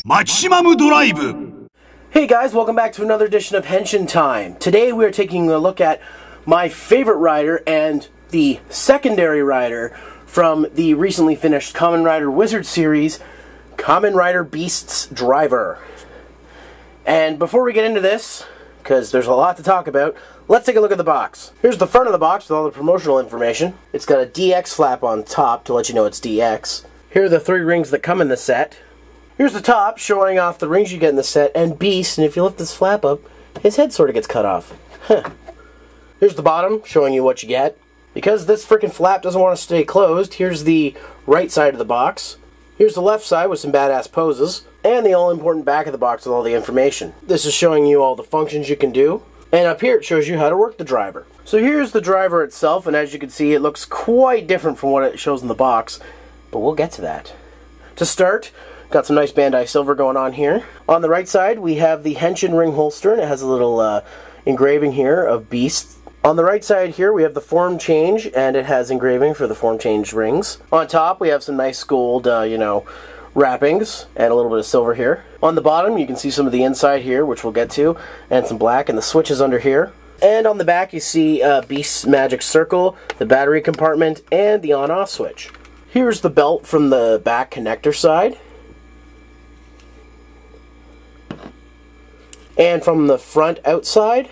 maximum drive. Hey guys, welcome back to another edition of Henshin Time. Today we are taking a look at my favorite rider and the secondary rider from the recently finished Kamen Rider Wizard series, Kamen Rider Beast's Driver. And before we get into this, because there's a lot to talk about, let's take a look at the box. Here's the front of the box with all the promotional information. It's got a DX flap on top to let you know it's DX. Here are the 3 rings that come in the set. Here's the top, showing off the rings you get in the set, and Beast, and if you lift this flap up, his head sort of gets cut off. Here's the bottom, showing you what you get. Because this frickin' flap doesn't want to stay closed, here's the right side of the box. Here's the left side with some badass poses, and the all-important back of the box with all the information. This is showing you all the functions you can do, and up here it shows you how to work the driver. So here's the driver itself, and as you can see, it looks quite different from what it shows in the box, but we'll get to that. To start, got some nice Bandai silver going on here. On the right side, we have the Henshin ring holster, and it has a little engraving here of Beast. On the right side here, we have the form change, and it has engraving for the form change rings. On top, we have some nice gold, wrappings, and a little bit of silver here. On the bottom, you can see some of the inside here, which we'll get to, and some black, and the switches under here. And on the back, you see Beast's magic circle, the battery compartment, and the on-off switch. Here's the belt from the back connector side. And from the front outside.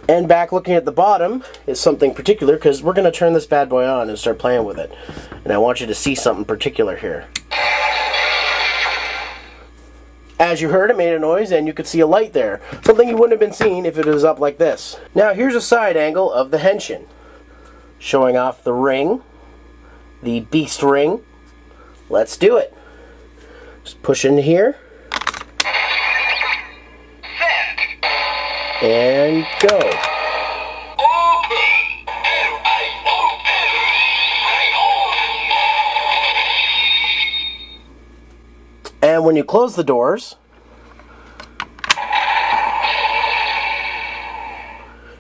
And back looking at the bottom is something particular, because we're going to turn this bad boy on and start playing with it. And I want you to see something particular here. As you heard, it made a noise, and you could see a light there. Something you wouldn't have been seeing if it was up like this. Now here's a side angle of the Henshin, showing off the ring, the Beast ring. Let's do it. Just push in here. And go. And when you close the doors,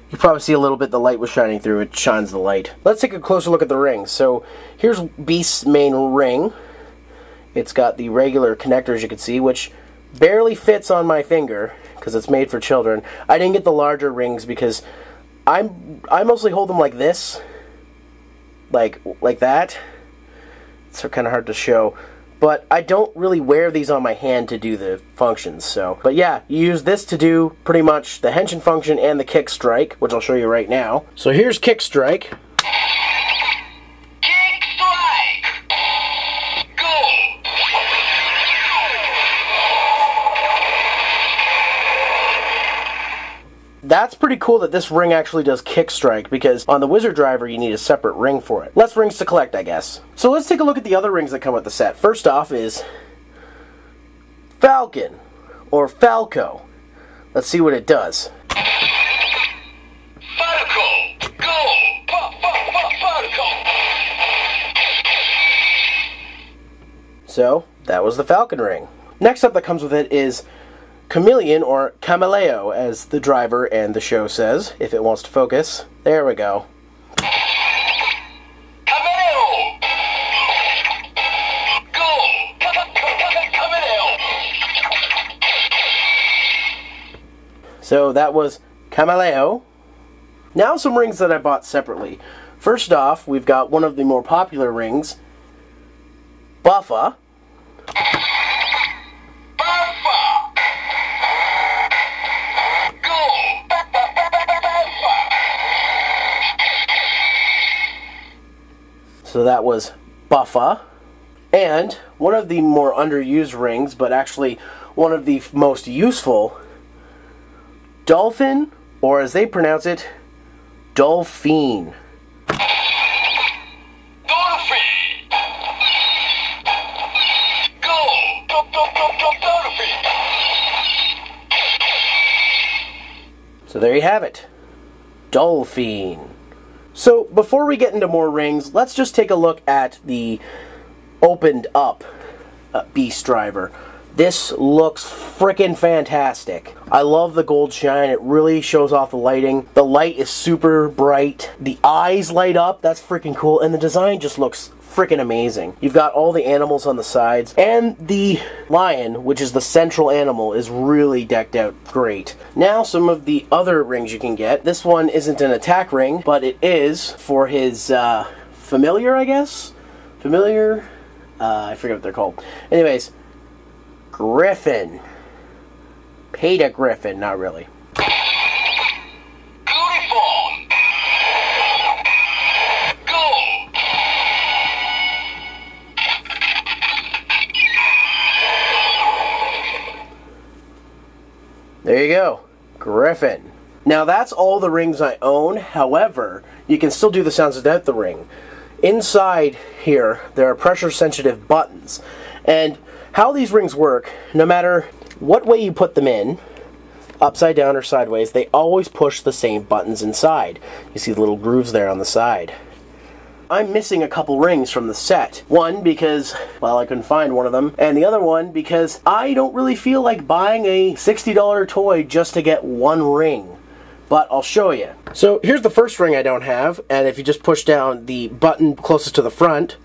you probably see a little bit the light was shining through. It shines the light. Let's take a closer look at the rings. So here's Beast's main ring. It's got the regular connector, as you can see, which barely fits on my finger because it's made for children. I didn't get the larger rings because I mostly hold them like this, like that. It's kind of hard to show, but I don't really wear these on my hand to do the functions. So, but yeah, you use this to do pretty much the Henshin function and the kick strike, which I'll show you right now. So here's kick strike. That's pretty cool that this ring actually does kick strike, because on the Wizard Driver you need a separate ring for it. Less rings to collect, I guess. So let's take a look at the other rings that come with the set. First off is Falcon, or Falco. Let's see what it does. Falco, go! Falco! So, that was the Falcon ring. Next up that comes with it is Chameleon, or Cameleo, as the driver and the show says, if it wants to focus. There we go. Cameleo! Go! Cameleo! So that was Cameleo. Now some rings that I bought separately. First off, we've got one of the more popular rings, Buffa. So that was Buffa. And one of the more underused rings, but actually one of the most useful, Dolphin, or as they pronounce it, Dolphine. Dolphin! Go! Dolphin! So there you have it. Dolphine. So before we get into more rings, let's just take a look at the opened up Beast Driver. This looks freaking fantastic. I love the gold shine. It really shows off the lighting. The light is super bright. The eyes light up. That's freaking cool. And the design just looks freaking amazing. You've got all the animals on the sides, and the lion, which is the central animal, is really decked out great. Now, some of the other rings you can get. This one isn't an attack ring, but it is for his familiar, I guess? Familiar? I forget what they're called. Anyways, Griffin. Peta Griffin, not really. There you go, Griffin. Now that's all the rings I own. However, you can still do the sounds without the ring. Inside here, there are pressure-sensitive buttons. And how these rings work, no matter what way you put them in, upside down or sideways, they always push the same buttons inside. You see the little grooves there on the side. I'm missing a couple rings from the set. One, because, well, I couldn't find one of them. And the other one, because I don't really feel like buying a $60 toy just to get one ring. But I'll show you. So here's the first ring I don't have. And if you just push down the button closest to the front,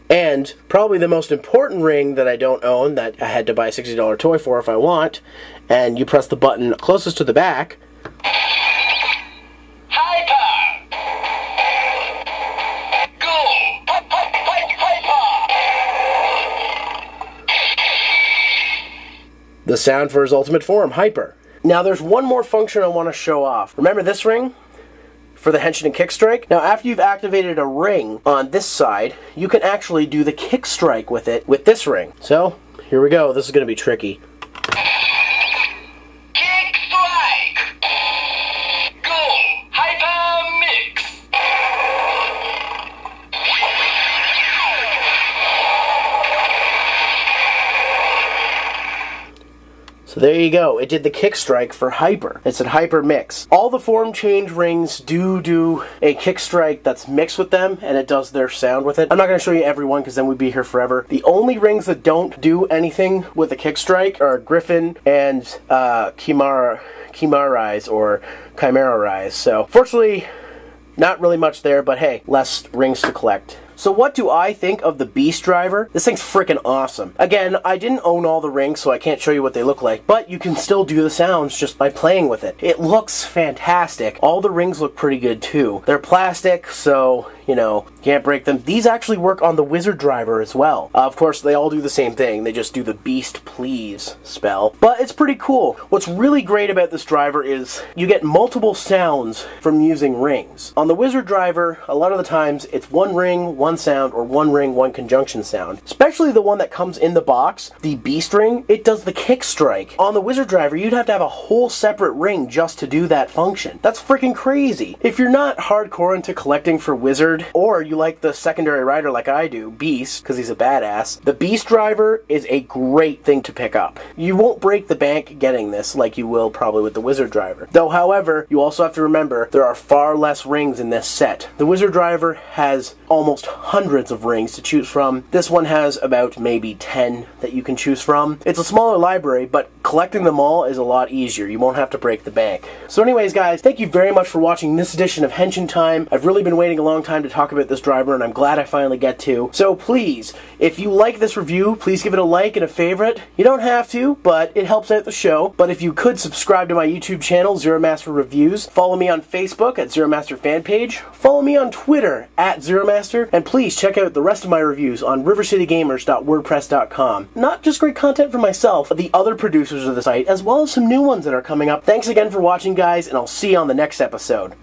and probably the most important ring that I don't own, that I had to buy a $60 toy for if I want, and you press the button closest to the back. The sound for his ultimate form, Hyper. Now there's one more function I want to show off. Remember this ring? For the Henshin and Kick Strike. Now after you've activated a ring on this side, you can actually do the Kick Strike with it with this ring. So, here we go. This is going to be tricky. Kick strike! Go! Hyper mix! So there you go. It did the Kick Strike for Hyper. It said Hyper Mix. All the form change rings do a Kick Strike that's mixed with them, and it does their sound with it. I'm not going to show you every one because then we'd be here forever. The only rings that don't do anything with a Kick Strike are Griffin and Chimera Rise or Chimera Rise. So fortunately, not really much there, but hey, less rings to collect. So what do I think of the Beast Driver? This thing's freaking awesome. Again, I didn't own all the rings, so I can't show you what they look like, but you can still do the sounds just by playing with it. It looks fantastic. All the rings look pretty good too. They're plastic, so, you know, can't break them. These actually work on the Wizard Driver as well. Of course, they all do the same thing. They just do the Beast Please spell. But it's pretty cool. What's really great about this driver is you get multiple sounds from using rings. On the Wizard Driver, a lot of the times, it's one ring, one sound, or one ring, one conjunction sound. Especially the one that comes in the box, the Beast Ring, it does the Kick Strike. On the Wizard Driver, you'd have to have a whole separate ring just to do that function. That's freaking crazy. If you're not hardcore into collecting for Wizard, or you like the secondary rider like I do, Beast, because he's a badass, the Beast Driver is a great thing to pick up. You won't break the bank getting this like you will probably with the Wizard Driver. Though, however, you also have to remember there are far less rings in this set. The Wizard Driver has almost hundreds of rings to choose from. This one has about maybe 10 that you can choose from. It's a smaller library, but collecting them all is a lot easier. You won't have to break the bank. So anyways, guys, thank you very much for watching this edition of Henshin Time. I've really been waiting a long time to talk about this driver, and I'm glad I finally get to. So please, if you like this review, please give it a like and a favorite. You don't have to, but it helps out the show. But if you could subscribe to my YouTube channel, Zeromaster Reviews, follow me on Facebook at Zeromaster Fan Page, follow me on Twitter at Zeromaster, and please check out the rest of my reviews on rivercitygamers.wordpress.com. Not just great content for myself, but the other producers of the site, as well as some new ones that are coming up. Thanks again for watching, guys, and I'll see you on the next episode.